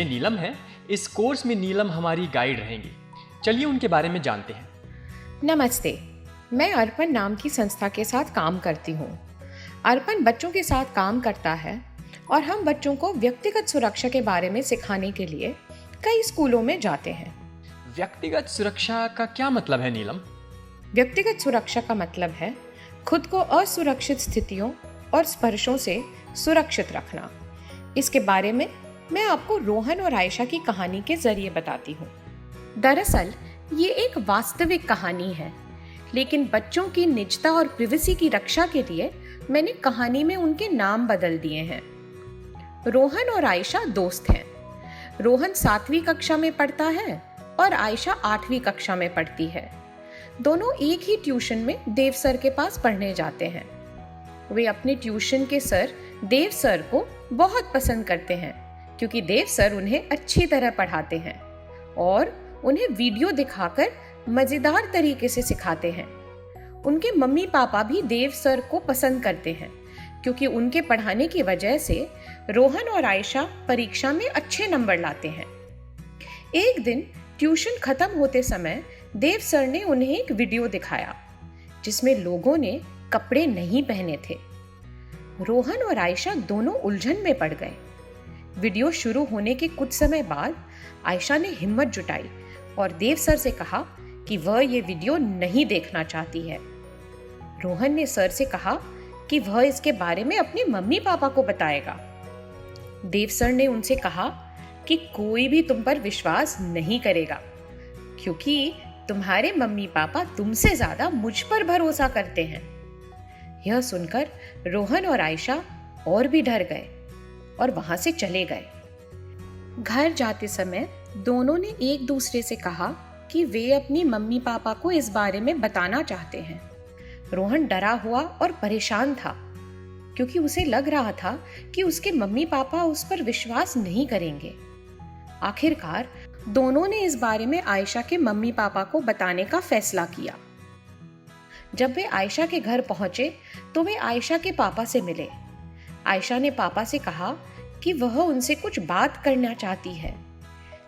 नीलम हैं। इस कोर्स में नीलम हमारी गाइड रहेंगी। चलिए उनके बारे में जानते हैं। नमस्ते, मैं अर्पण नाम की संस्था के साथ काम करती हूँ। अर्पण बच्चों के साथ काम करता है और हम बच्चों को व्यक्तिगत सुरक्षा के बारे में सिखाने के लिए कई स्कूलों में जाते हैं। व्यक्तिगत सुरक्षा का क्या मतलब है नीलम? व्यक्तिगत सुरक्षा का मतलब है खुद को असुरक्षित स्थितियों और स्पर्शों से सुरक्षित रखना। इसके बारे में मैं आपको रोहन और आयशा की कहानी के जरिए बताती हूँ। दरअसल ये एक वास्तविक कहानी है, लेकिन बच्चों की निजता और प्रिवेसी की रक्षा के लिए मैंने कहानी में उनके नाम बदल दिए हैं। रोहन और आयशा दोस्त हैं। रोहन 7वीं कक्षा में पढ़ता है और आयशा 8वीं कक्षा में पढ़ती है। दोनों एक ही ट्यूशन में देव सर के पास पढ़ने जाते हैं। वे अपने ट्यूशन के सर देव सर को बहुत पसंद करते हैं, क्योंकि देव सर उन्हें अच्छी तरह पढ़ाते हैं और उन्हें वीडियो दिखाकर मजेदार तरीके से सिखाते हैं। उनके मम्मी पापा भी देव सर को पसंद करते हैं, क्योंकि उनके पढ़ाने की वजह से रोहन और आयशा परीक्षा में अच्छे नंबर लाते हैं। एक दिन ट्यूशन खत्म होते समय देव सर ने उन्हें एक वीडियो दिखाया, जिसमें लोगों ने कपड़े नहीं पहने थे। रोहन और आयशा दोनों उलझन में पड़ गए। वीडियो शुरू होने के कुछ समय बाद आयशा ने हिम्मत जुटाई और देव सर से कहा कि वह ये वीडियो नहीं देखना चाहती है। रोहन ने सर से कहा कि वह इसके बारे में अपने मम्मी पापा को बताएगा। देव सर ने उनसे कहा कि कोई भी तुम पर विश्वास नहीं करेगा, क्योंकि तुम्हारे मम्मी पापा तुमसे ज्यादा मुझ पर भरोसा करते हैं। यह सुनकर रोहन और आयशा और भी डर गए और वहां से चले गए। घर जाते समय दोनों ने एक दूसरे से कहा कि वे अपनी मम्मी पापा को इस बारे में बताना चाहते हैं। रोहन डरा हुआ और परेशान था, क्योंकि उसे लग रहा था कि उसके मम्मी पापा उस पर विश्वास नहीं करेंगे। आखिरकार दोनों ने इस बारे में आयशा के मम्मी पापा को बताने का फैसला किया। जब वे आयशा के घर पहुंचे तो वे आयशा के पापा से मिले। आयशा ने पापा से कहा कि वह उनसे कुछ बात करना चाहती है,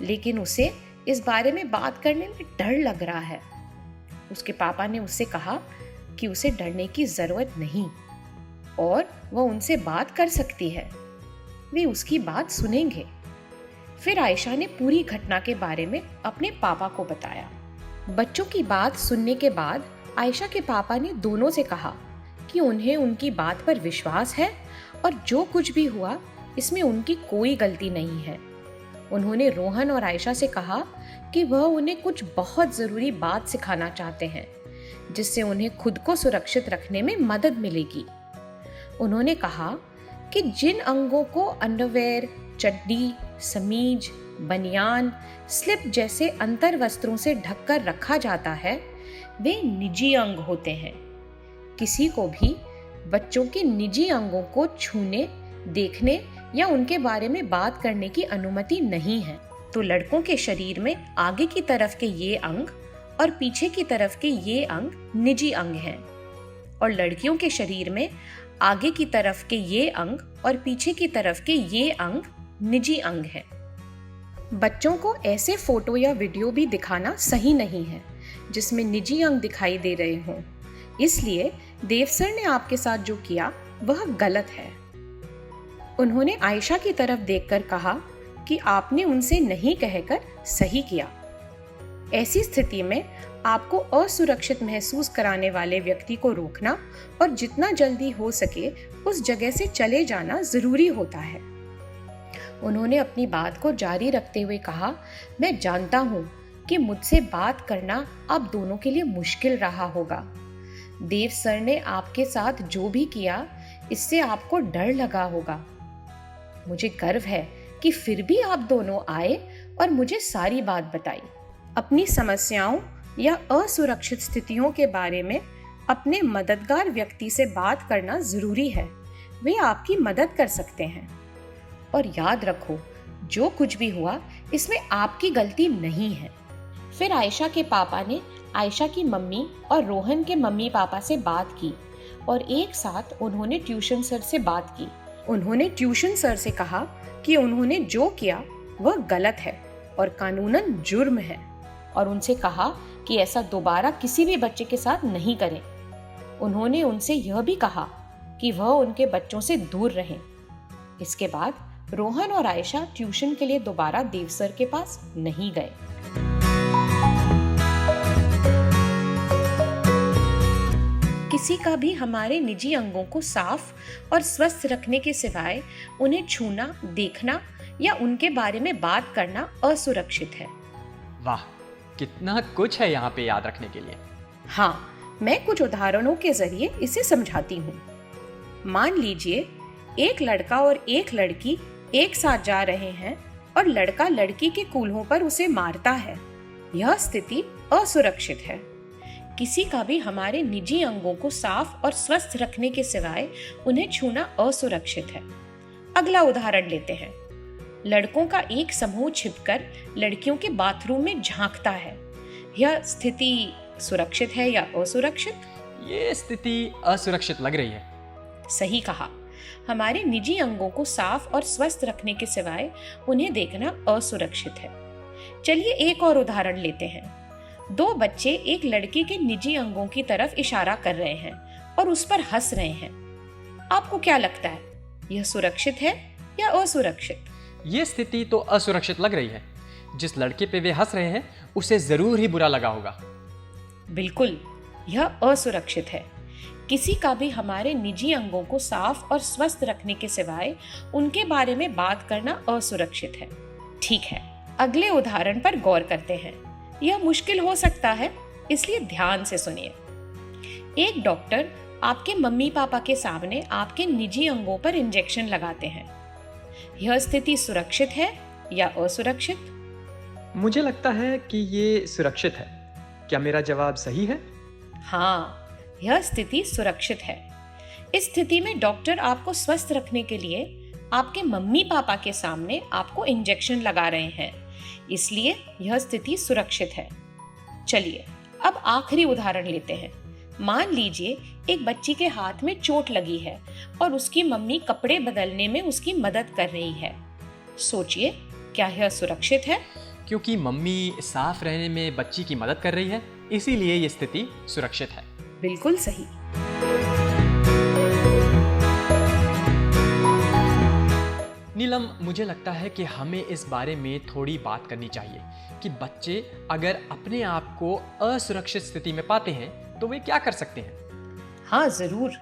लेकिन उसे इस बारे में बात करने में डर लग रहा है। उसके पापा ने उससे कहा कि उसे डरने की जरूरत नहीं और वह उनसे बात कर सकती है, वे उसकी बात सुनेंगे। फिर आयशा ने पूरी घटना के बारे में अपने पापा को बताया। बच्चों की बात सुनने के बाद आयशा के पापा ने दोनों से कहा कि उन्हें उनकी बात पर विश्वास है और जो कुछ भी हुआ इसमें उनकी कोई गलती नहीं है। उन्होंने रोहन और आयशा से कहा कि वह उन्हें कुछ बहुत जरूरी बात सिखाना चाहते हैं, जिससे उन्हें खुद को सुरक्षित रखने में मदद मिलेगी। उन्होंने कहा कि जिन अंगों को अंडरवेयर, चड्डी, समीज, बनियान, स्लिप जैसे अंतर वस्त्रों से ढककर रखा जाता है, वे निजी अंग होते हैं। किसी को भी बच्चों के निजी अंगों को छूने, देखने या उनके बारे में बात करने की अनुमति नहीं है। तो लड़कों के शरीर में आगे की तरफ के ये अंग और पीछे की तरफ के ये अंग निजी अंग हैं, और लड़कियों के शरीर में आगे की तरफ के ये अंग और पीछे की तरफ के ये अंग निजी अंग हैं। बच्चों को ऐसे फोटो या वीडियो भी दिखाना सही नहीं है जिसमें निजी अंग दिखाई दे रहे हों। इसलिए देव सर ने आपके साथ जो किया वह गलत है। उन्होंने आयशा की तरफ देखकर कहा कि आपने उनसे नहीं कहकर सही किया। ऐसी स्थिति में आपको असुरक्षित महसूस कराने वाले व्यक्ति को रोकना और जितना जल्दी हो सके उस जगह से चले जाना जरूरी होता है। उन्होंने अपनी बात को जारी रखते हुए कहा, मैं जानता हूँ कि मुझसे बात करना आप दोनों के लिए मुश्किल रहा होगा। देव सर ने आपके साथ जो भी किया इससे आपको डर लगा होगा। मुझे गर्व है कि फिर भी आप दोनों आए और मुझे सारी बात बताई। अपनी समस्याओं या असुरक्षित स्थितियों के बारे में अपने मददगार व्यक्ति से बात करना जरूरी है। वे आपकी मदद कर सकते हैं। और याद रखो, जो कुछ भी हुआ इसमें आपकी गलती नहीं है। फिर आयशा के पापा ने आयशा की मम्मी और रोहन के मम्मी पापा से बात की और एक साथ उन्होंने ट्यूशन सर से बात की। उन्होंने ट्यूशन सर से कहा कि उन्होंने जो किया वह गलत है और कानूनन जुर्म है, और उनसे कहा कि ऐसा दोबारा किसी भी बच्चे के साथ नहीं करें। उन्होंने उनसे यह भी कहा कि वह उनके बच्चों से दूर रहें। इसके बाद रोहन और आयशा ट्यूशन के लिए दोबारा देव सर के पास नहीं गए। किसी का भी हमारे निजी अंगों को साफ और स्वस्थ रखने के सिवाय उन्हें छूना, देखना या उनके बारे में बात करना असुरक्षित है। वाह, कितना कुछ है यहाँ पे याद रखने के लिए। हाँ, मैं कुछ उदाहरणों के जरिए इसे समझाती हूँ। मान लीजिए एक लड़का और एक लड़की एक साथ जा रहे हैं और लड़का लड़की के कूल्हों पर उसे मारता है। यह स्थिति असुरक्षित है। किसी का भी हमारे निजी अंगों को साफ और स्वस्थ रखने के सिवाय उन्हें छूना असुरक्षित है। अगला उदाहरण लेते हैं। लड़कों का एक समूह छिपकर लड़कियों के बाथरूम में झांकता है। यह स्थिति सुरक्षित है या असुरक्षित? ये स्थिति असुरक्षित लग रही है। सही कहा। हमारे निजी अंगों को साफ और स्वस्थ रखने के सिवाय उन्हें देखना असुरक्षित है। चलिए एक और उदाहरण लेते हैं। दो बच्चे एक लड़के के निजी अंगों की तरफ इशारा कर रहे हैं और उस पर हंस रहे हैं। आपको क्या लगता है, यह सुरक्षित है या असुरक्षित? ये स्थिति तो असुरक्षित लग रही है। जिस लड़के पे वे हंस रहे हैं उसे जरूर ही बुरा लगा होगा। बिल्कुल, यह असुरक्षित है। किसी का भी हमारे निजी अंगों को साफ और स्वस्थ रखने के सिवाय उनके बारे में बात करना असुरक्षित है। ठीक है, अगले उदाहरण पर गौर करते हैं। यह मुश्किल हो सकता है, इसलिए ध्यान से सुनिए। एक डॉक्टर आपके मम्मी पापा के सामने आपके निजी अंगों पर इंजेक्शन लगाते हैं। यह स्थिति सुरक्षित है या असुरक्षित? मुझे लगता है कि ये सुरक्षित है। क्या मेरा जवाब सही है? हाँ, यह स्थिति सुरक्षित है। इस स्थिति में डॉक्टर आपको स्वस्थ रखने के लिए आपके मम्मी पापा के सामने आपको इंजेक्शन लगा रहे हैं, इसलिए यह स्थिति सुरक्षित है। चलिए अब आखिरी उदाहरण लेते हैं। मान लीजिए एक बच्ची के हाथ में चोट लगी है और उसकी मम्मी कपड़े बदलने में उसकी मदद कर रही है। सोचिए, क्या यह सुरक्षित है? क्योंकि मम्मी साफ रहने में बच्ची की मदद कर रही है, इसीलिए ये स्थिति सुरक्षित है। बिल्कुल सही। नीलम, मुझे लगता है कि हमें इस बारे में थोड़ी बात करनी चाहिए कि बच्चे अगर अपने आप को असुरक्षित स्थिति में पाते हैं तो वे क्या कर सकते हैं। हाँ जरूर।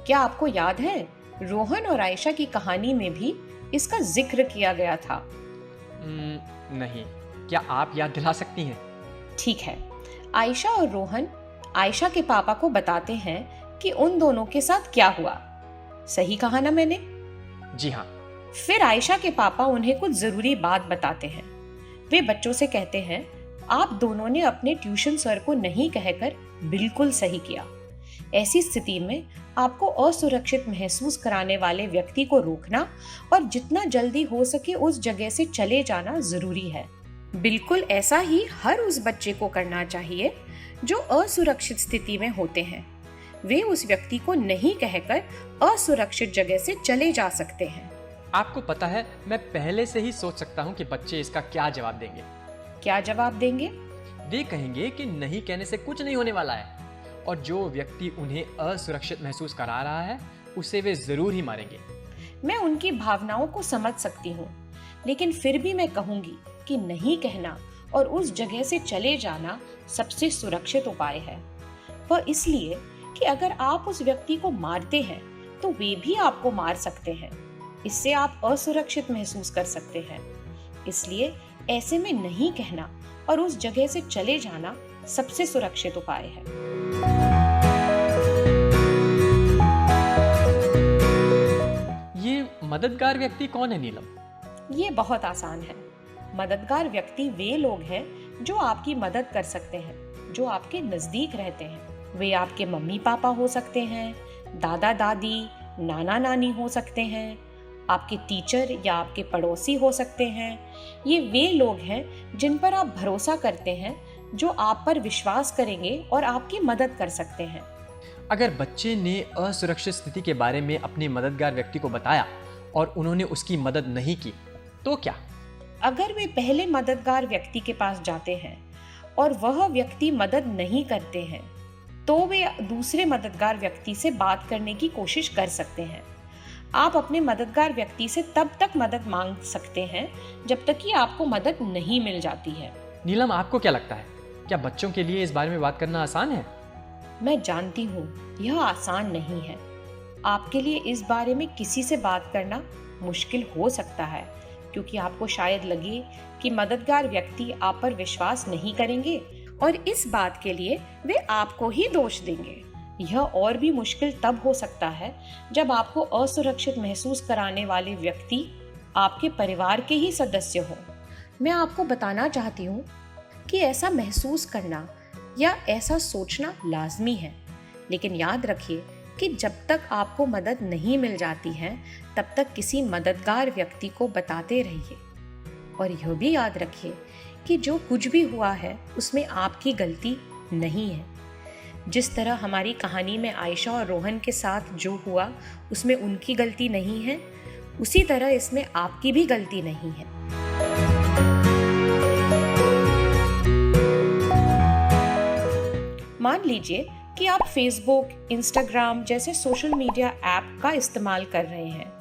क्या आपको याद है, रोहन और आयशा की कहानी में भी इसका जिक्र किया गया था? नहीं, क्या आप याद दिला सकती हैं? ठीक है, आयशा और रोहन आयशा के पापा को बताते हैं कि उन दोनों के साथ क्या हुआ। सही कहा ना मैंने? जी हाँ। फिर आयशा के पापा उन्हें कुछ जरूरी बात बताते हैं। वे बच्चों से कहते हैं, आप दोनों ने अपने ट्यूशन सर को नहीं कहकर बिल्कुल सही किया। ऐसी स्थिति में आपको असुरक्षित महसूस कराने वाले व्यक्ति को रोकना और जितना जल्दी हो सके उस जगह से चले जाना जरूरी है। बिल्कुल ऐसा ही हर उस बच्चे को करना चाहिए जो असुरक्षित स्थिति में होते हैं। वे उस व्यक्ति को नहीं कहकर असुरक्षित जगह से चले जा सकते हैं। आपको पता है, मैं पहले से ही सोच सकता हूँ कि बच्चे इसका क्या जवाब देंगे। क्या जवाब देंगे? वे कहेंगे कि नहीं कहने से कुछ नहीं होने वाला है, और जो व्यक्ति उन्हें असुरक्षित महसूस करा रहा है उसे वे जरूर ही मारेंगे। मैं उनकी भावनाओं को समझ सकती हूँ, लेकिन फिर भी मैं कहूँगी कि नहीं कहना और उस जगह से चले जाना सबसे सुरक्षित उपाय है। वह इसलिए कि अगर आप उस व्यक्ति को मारते हैं तो वे भी आपको मार सकते हैं। इससे आप असुरक्षित महसूस कर सकते हैं। इसलिए ऐसे में नहीं कहना और उस जगह से चले जाना सबसे सुरक्षित उपाय है। ये मददगार व्यक्ति कौन है नीलम? ये बहुत आसान है। मददगार व्यक्ति वे लोग हैं जो आपकी मदद कर सकते हैं, जो आपके नजदीक रहते हैं। वे आपके मम्मी पापा हो सकते हैं, दादा दादी, नाना नानी हो सकते हैं, आपके टीचर या आपके पड़ोसी हो सकते हैं। ये वे लोग हैं जिन पर आप भरोसा करते हैं, जो आप पर विश्वास करेंगे और आपकी मदद कर सकते हैं। अगर बच्चे ने असुरक्षित स्थिति के बारे में अपने मददगार व्यक्ति को बताया और उन्होंने उसकी मदद नहीं की तो क्या? अगर वे पहले मददगार व्यक्ति के पास जाते हैं और वह व्यक्ति मदद नहीं करते हैं, तो वे दूसरे मददगार व्यक्ति से बात करने की कोशिश कर सकते हैं। आप अपने मददगार व्यक्ति से तब तक मदद मांग सकते हैं जब तक कि आपको मदद नहीं मिल जाती है। नीलम, आपको क्या लगता है, क्या बच्चों के लिए इस बारे में बात करना आसान है? मैं जानती हूँ यह आसान नहीं है। आपके लिए इस बारे में किसी से बात करना मुश्किल हो सकता है, क्योंकि आपको शायद लगे कि मददगार व्यक्ति आप पर विश्वास नहीं करेंगे और इस बात के लिए वे आपको ही दोष देंगे। यह और भी मुश्किल तब हो सकता है जब आपको असुरक्षित महसूस कराने वाले व्यक्ति आपके परिवार के ही सदस्य हों। मैं आपको बताना चाहती हूँ कि ऐसा महसूस करना या ऐसा सोचना लाजमी है, लेकिन याद रखिए कि जब तक आपको मदद नहीं मिल जाती है तब तक किसी मददगार व्यक्ति को बताते रहिए। और यह भी याद रखिए कि जो कुछ भी हुआ है उसमें आपकी गलती नहीं है। जिस तरह हमारी कहानी में आयशा और रोहन के साथ जो हुआ उसमें उनकी गलती नहीं है, उसी तरह इसमें आपकी भी गलती नहीं है। मान लीजिए कि आप फेसबुक, इंस्टाग्राम जैसे सोशल मीडिया ऐप का इस्तेमाल कर रहे हैं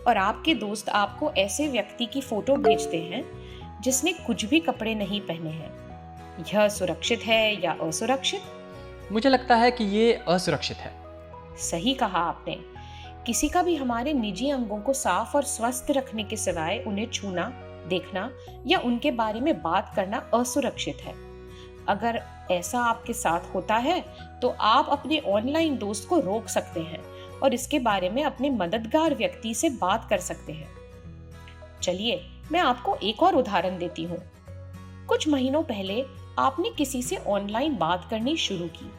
और आपके दोस्त आपको ऐसे व्यक्ति की फोटो भेजते हैं जिसने कुछ भी कपड़े नहीं पहने हैं। यह सुरक्षित है या असुरक्षित? मुझे लगता है कि ये असुरक्षित है। सही कहा आपने। किसी का भी हमारे निजी अंगों को साफ और स्वस्थ रखने के सिवाय उन्हें छूना, देखना या उनके बारे में बात करना असुरक्षित है। अगर ऐसा आपके साथ होता है तो आप अपने ऑनलाइन दोस्त को रोक सकते हैं और इसके बारे में अपने मददगार व्यक्ति से बात कर सकते हैं। चलिए मैं आपको एक और उदाहरण देती हूँ। कुछ महीनों पहले आपने किसी से ऑनलाइन बात करनी शुरू की।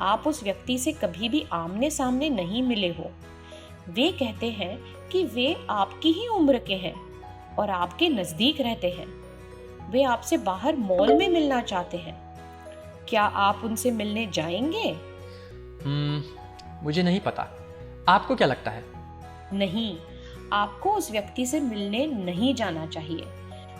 आप उस व्यक्ति से कभी भी आमने सामने नहीं मिले हो। वे कहते हैं कि वे आपकी ही उम्र के हैं और आपके नजदीक रहते हैं। वे आपसे बाहर मॉल में मिलना चाहते हैं। क्या आप उनसे मिलने जाएंगे? मुझे नहीं पता। आपको क्या लगता है? नहीं, आपको उस व्यक्ति से मिलने नहीं जाना चाहिए।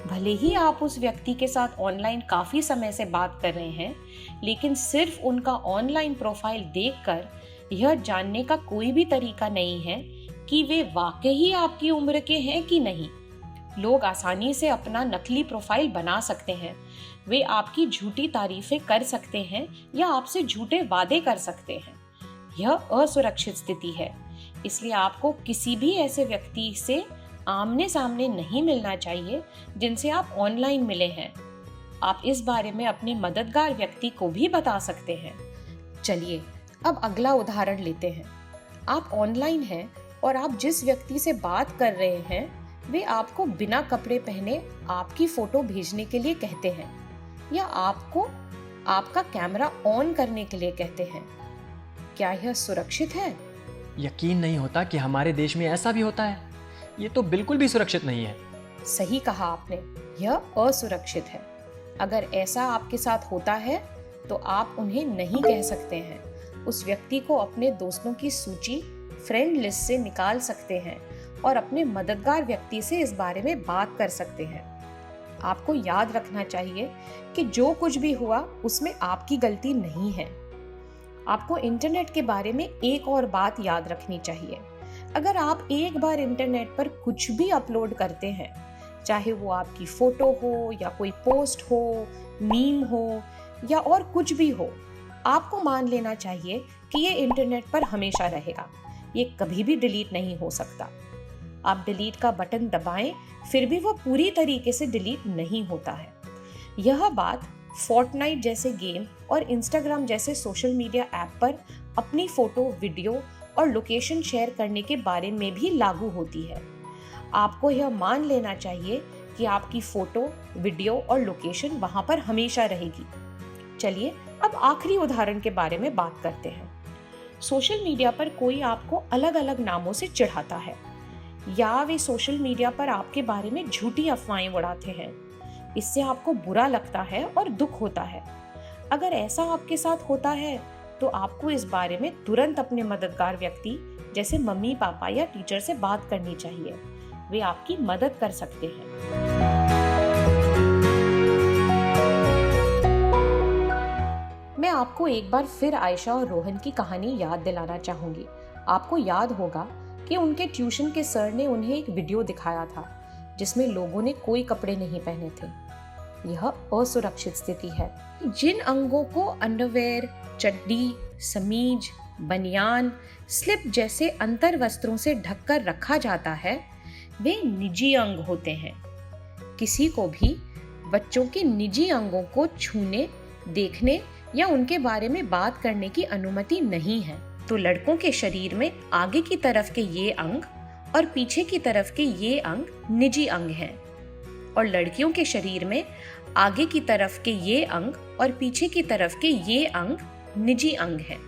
भले ही आप उस व्यक्ति के साथ ऑनलाइन काफी समय से बात कर रहे हैं, लेकिन सिर्फ उनका ऑनलाइन प्रोफाइल देखकर यह जानने का कोई भी तरीका नहीं है कि वे वाकई ही आपकी उम्र के हैं कि नहीं। लोग आसानी से अपना नकली प्रोफाइल बना सकते हैं। वे आपकी झूठी तारीफें कर सकते हैं या आपसे झूठे वादे कर सकते हैं। यह असुरक्षित स्थिति है, इसलिए आपको किसी भी ऐसे व्यक्ति से आमने सामने नहीं मिलना चाहिए जिनसे आप ऑनलाइन मिले हैं। आप इस बारे में अपने मददगार व्यक्ति को भी बता सकते हैं। चलिए अब अगला उदाहरण लेते हैं। आप ऑनलाइन हैं और आप जिस व्यक्ति से बात कर रहे हैं वे आपको बिना कपड़े पहने आपकी फोटो भेजने के लिए कहते हैं या आपको आपका कैमरा ऑन करने के लिए कहते हैं। क्या यह सुरक्षित है? यकीन नहीं होता कि हमारे देश में ऐसा भी होता है। ये तो बिल्कुल भी सुरक्षित नहीं है। सही कहा आपने, यह असुरक्षित है। अगर ऐसा आपके साथ होता है तो आप उन्हें नहीं कह सकते हैं। उस व्यक्ति को अपने दोस्तों की सूची, फ्रेंड लिस्ट से निकाल सकते हैं और अपने मददगार व्यक्ति से इस बारे में बात कर सकते हैं। आपको याद रखना चाहिए कि जो कुछ भी हुआ उसमें आपकी गलती नहीं है। आपको इंटरनेट के बारे में एक और बात याद रखनी चाहिए। अगर आप एक बार इंटरनेट पर कुछ भी अपलोड करते हैं, चाहे वो आपकी फोटो हो या कोई पोस्ट हो, मीम हो या और कुछ भी हो, आपको मान लेना चाहिए कि ये इंटरनेट पर हमेशा रहेगा। ये कभी भी डिलीट नहीं हो सकता। आप डिलीट का बटन दबाएं, फिर भी वो पूरी तरीके से डिलीट नहीं होता है। यह बात फोर्टनाइट जैसे गेम और इंस्टाग्राम जैसे सोशल मीडिया ऐप पर अपनी फोटो, वीडियो और लोकेशन शेयर करने के बारे में भी लागू होती है। आपको यह मान लेना चाहिए कि आपकी फोटो, वीडियो और लोकेशन वहां पर हमेशा रहेगी। चलिए अब आखिरी उदाहरण के बारे में बात करते हैं। सोशल मीडिया पर कोई आपको अलग अलग नामों से चिढ़ाता है या वे सोशल मीडिया पर आपके बारे में झूठी अफवाहें उड़ाते हैं। इससे आपको बुरा लगता है और दुख होता है। अगर ऐसा आपके साथ होता है तो आपको इस बारे में तुरंत अपने मददगार व्यक्ति जैसे मम्मी, पापा या टीचर से बात करनी चाहिए। वे आपकी मदद कर सकते हैं। आपको एक बार फिर आयशा और रोहन की कहानी याद दिलाना चाहूंगी। आपको याद होगा कि उनके ट्यूशन के सर ने उन्हें एक वीडियो दिखाया था जिसमें लोगों ने कोई कपड़े नहीं पहने थे। यह असुरक्षित स्थिति है। जिन अंगों को अंडरवेयर, चड्डी, समीज, बनियान, स्लिप जैसे अंतर वस्त्रों से ढककर रखा जाता है वे निजी अंग होते हैं। किसी को भी बच्चों के निजी अंगों को छूने, देखने या उनके बारे में बात करने की अनुमति नहीं है। तो लड़कों के शरीर में आगे की तरफ के ये अंग और पीछे की तरफ के ये अंग निजी अंग हैं, और लड़कियों के शरीर में आगे की तरफ के ये अंग और पीछे की तरफ के ये अंग निजी अंग हैं।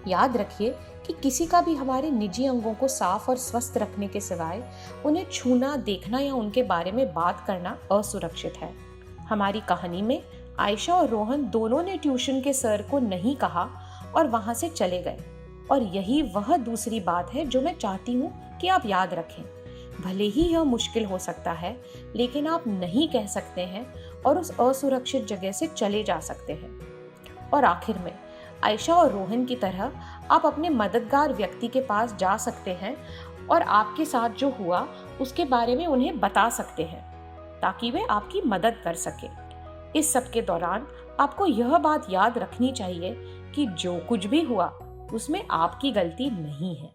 याद रखिए कि किसी का भी हमारे निजी अंगों को साफ और स्वस्थ रखने के सिवाय उन्हें छूना, देखना या उनके बारे में बात करना असुरक्षित है। हमारी कहानी में आयशा और रोहन दोनों ने ट्यूशन के सर को नहीं कहा और वहां से चले गए, और यही वह दूसरी बात है जो मैं चाहती हूँ कि आप याद रखें। भले ही यह मुश्किल हो सकता है, लेकिन आप नहीं कह सकते हैं और उस असुरक्षित जगह से चले जा सकते हैं। और आखिर में आयशा और रोहन की तरह आप अपने मददगार व्यक्ति के पास जा सकते हैं और आपके साथ जो हुआ उसके बारे में उन्हें बता सकते हैं ताकि वे आपकी मदद कर सके। इस सब के दौरान आपको यह बात याद रखनी चाहिए कि जो कुछ भी हुआ उसमें आपकी गलती नहीं है।